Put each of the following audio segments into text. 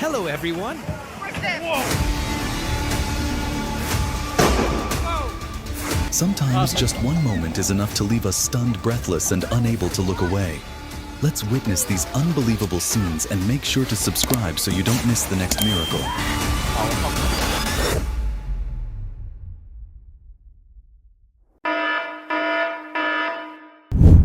Hello, everyone. Sometimes just one moment is enough to leave us stunned, breathless, and unable to look away. Let's witness these unbelievable scenes and make sure to subscribe so you don't miss the next miracle.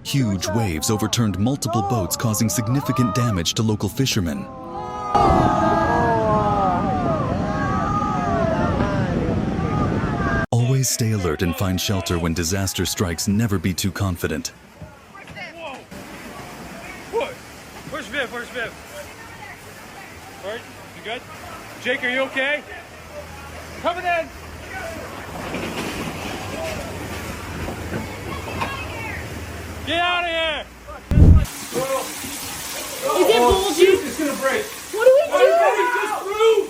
Huge waves overturned multiple boats, causing significant damage to local fishermen. Always stay alert and find shelter when disaster strikes. Never be too confident. Where's Viv? Where's Viv? All right, you good? Jake, are you okay? Coming in! Get out of here! Is it bulgy? It's gonna break. What do we do? Just move!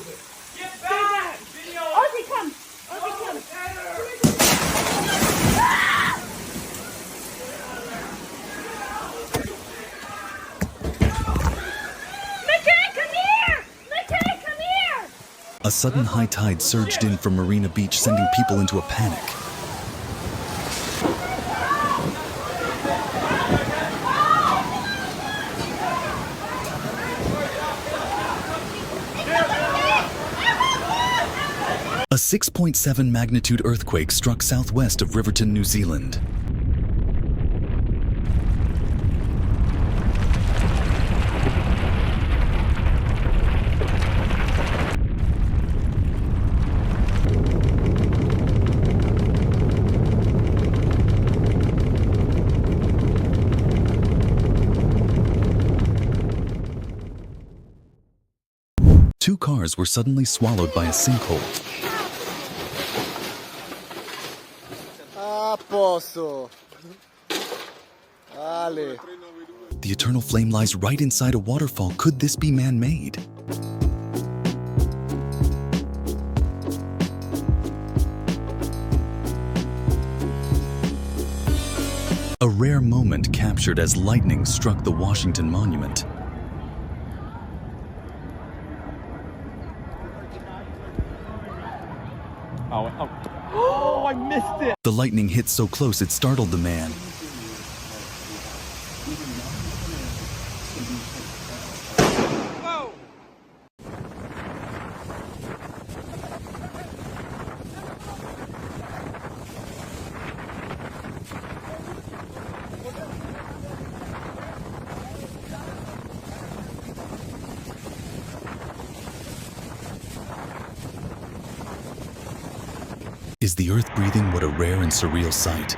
Get back! Video! Ozzy, come! Ozzy, come! McKay, come here! McKay, come here! A sudden high tide surged in from Marina Beach, sending people into a panic. A 6.7 magnitude earthquake struck southwest of Riverton, New Zealand. Two cars were suddenly swallowed by a sinkhole. Posso. Vale. The eternal flame lies right inside a waterfall. Could this be man-made? A rare moment captured as lightning struck the Washington Monument. Oh, I missed it! The lightning hit so close it startled the man. Whoa! Is the earth breathing? What a rare and surreal sight.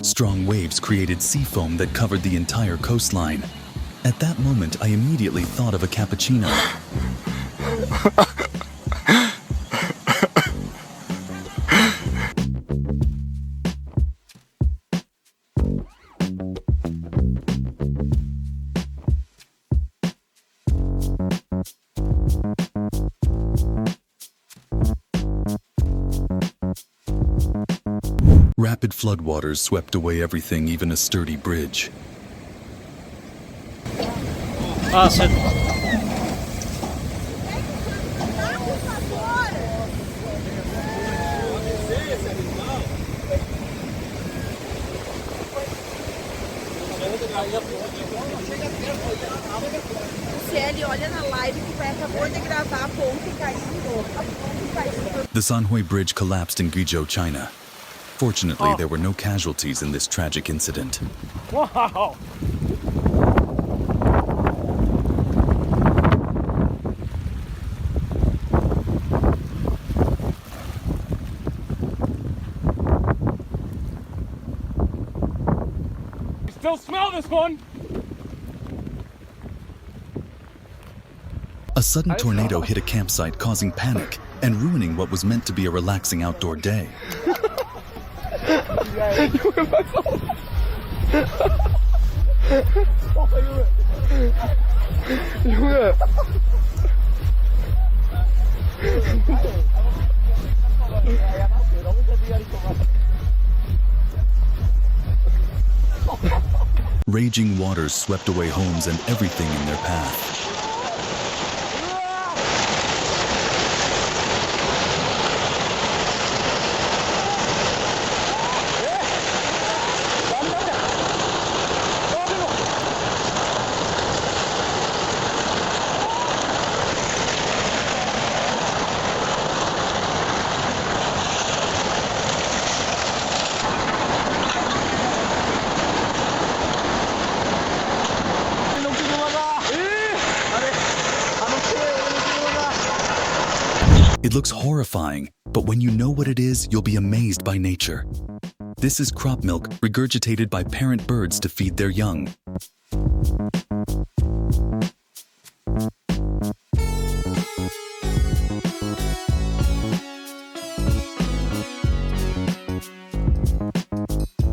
Strong waves created sea foam that covered the entire coastline. At that moment, I immediately thought of a cappuccino. Rapid floodwaters swept away everything, even a sturdy bridge. Awesome. The Sanhui Bridge collapsed in Guizhou, China. Fortunately, there were no casualties in this tragic incident. Wow! You still smell this one? A sudden tornado hit a campsite, causing panic and ruining what was meant to be a relaxing outdoor day. Raging waters swept away homes and everything in their path. It looks horrifying, but when you know what it is, you'll be amazed by nature. This is crop milk regurgitated by parent birds to feed their young.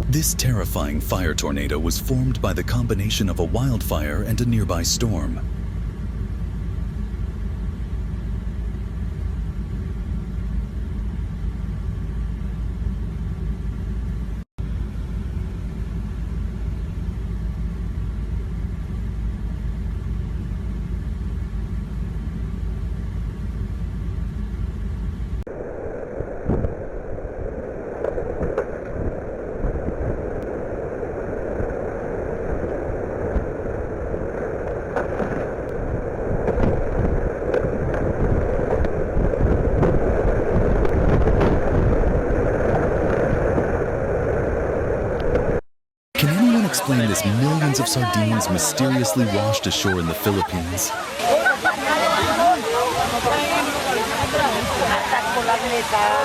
This terrifying fire tornado was formed by the combination of a wildfire and a nearby storm. Explain this millions of sardines mysteriously washed ashore in the Philippines?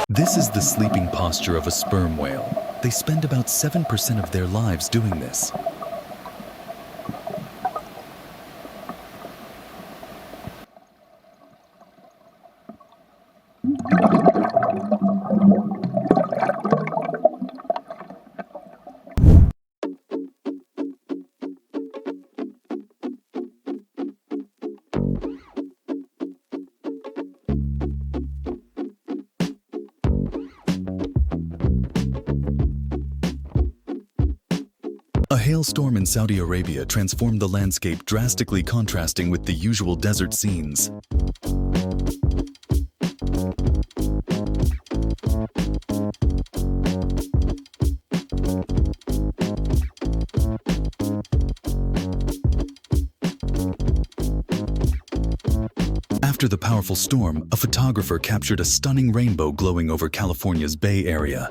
This is the sleeping posture of a sperm whale. They spend about 7% of their lives doing this. A hailstorm in Saudi Arabia transformed the landscape, drastically contrasting with the usual desert scenes. After the powerful storm, a photographer captured a stunning rainbow glowing over California's Bay Area.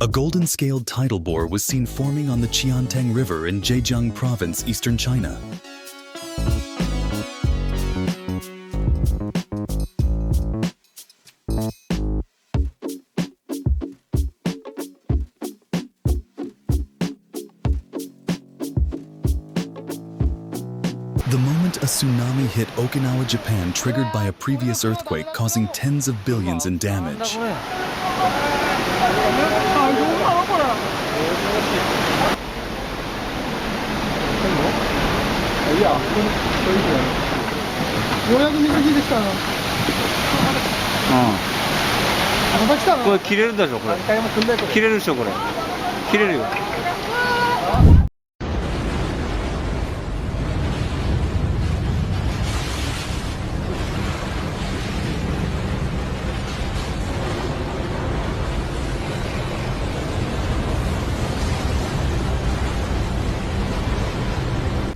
A golden-scaled tidal bore was seen forming on the Qiantang River in Zhejiang Province, eastern China. The moment a tsunami hit Okinawa, Japan, triggered by a previous earthquake, causing tens of billions in damage.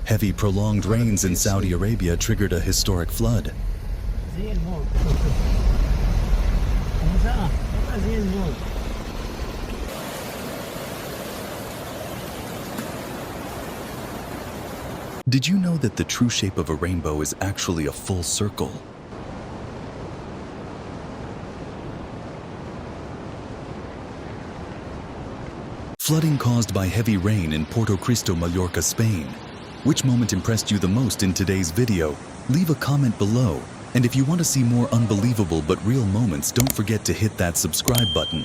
Heavy, prolonged rains in Saudi Arabia triggered a historic flood. Did you know that the true shape of a rainbow is actually a full circle? Flooding caused by heavy rain in Puerto Cristo, Mallorca, Spain. Which moment impressed you the most in today's video? Leave a comment below. And if you want to see more unbelievable but real moments, don't forget to hit that subscribe button.